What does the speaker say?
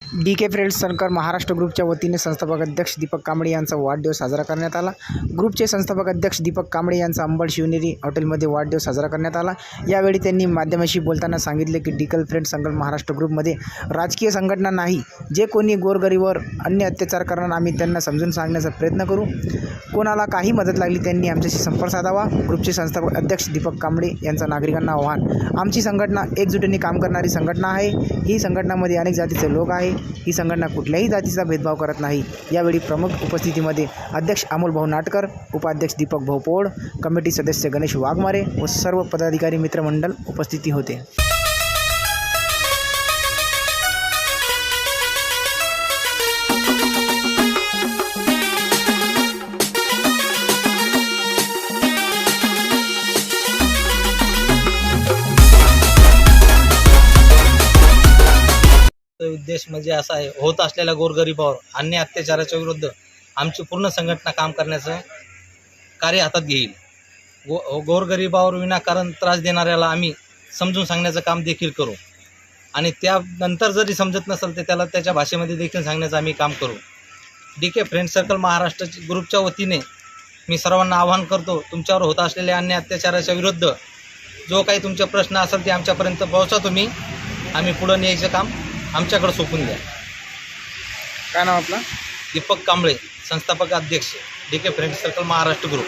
DK friends circle Maharashtra ग्रुपच्या वतीने संस्थापक अध्यक्ष दीपक कांबळे यांचा वाढदिवस साजरा करण्यात आला। ग्रुपचे संस्थापक अध्यक्ष दीपक कांबळे यांचा अंबड शिवनेरी हॉटेलमध्ये वाढदिवस साजरा करण्यात आला। यावेळी त्यांनी माध्यमांशी बोलताना सांगितले की DK फ्रेंड्स सर्कल महाराष्ट्र ग्रुपमध्ये राजकीय संघटना नाही। जे कोणी गोरगरीबावर अन्य अत्याचार करणार आम्ही त्यांना समजून सांगण्याचा प्रयत्न करू। कोणाला काही मदत लागली त्यांनी आमच्याशी संपर्क साधावा। ग्रुपचे संस्थापक अध्यक्ष दीपक कांबळे यांचं नागरिकांना आवाहन। आमची संघटना एकजुटीने काम करणारी संघटना आहे। ही संघटनामध्ये अनेक जातीचे लोक आहे। ही संघटना कुठल्याही जातीचा भेदभाव करत नाही। यावेळी प्रमुख उपस्थितीमध्ये अध्यक्ष अमोल भाऊ नाटकर, उपाध्यक्ष दीपक भाऊ पोळ, कमिटी सदस्य गणेश वाघमारे व सर्व पदाधिकारी मित्रमंडळ उपस्थिती होते। उद्देश म्हणजे असा आहे, होत असलेल्या गोरगरिबावर अन्य अत्याचाराच्या विरुद्ध आमची पूर्ण संघटना काम करण्याचं कार्य हातात घेईल। गोरगरिबावर विनाकारण त्रास देणाऱ्याला आम्ही समजून सांगण्याचं काम देखील करू आणि त्यानंतर जरी समजत नसेल तर त्याला त्याच्या भाषेमध्ये देखील सांगण्याचं आम्ही काम करू। DK फ्रेंड्स सर्कल महाराष्ट्र ग्रुपच्या वतीने मी सर्वांना आवाहन करतो, तुमच्यावर होत असलेल्या अन्य अत्याचाराच्या विरुद्ध जो काही तुमचे प्रश्न असेल ते आमच्यापर्यंत पोहोचा तुम्ही, आम्ही पुढे न्यायचं काम आमच्याकडे सोपून द्या। काय नाव आपलं? दीपक कांबळे, संस्थापक अध्यक्ष DK friends circle Maharashtra group.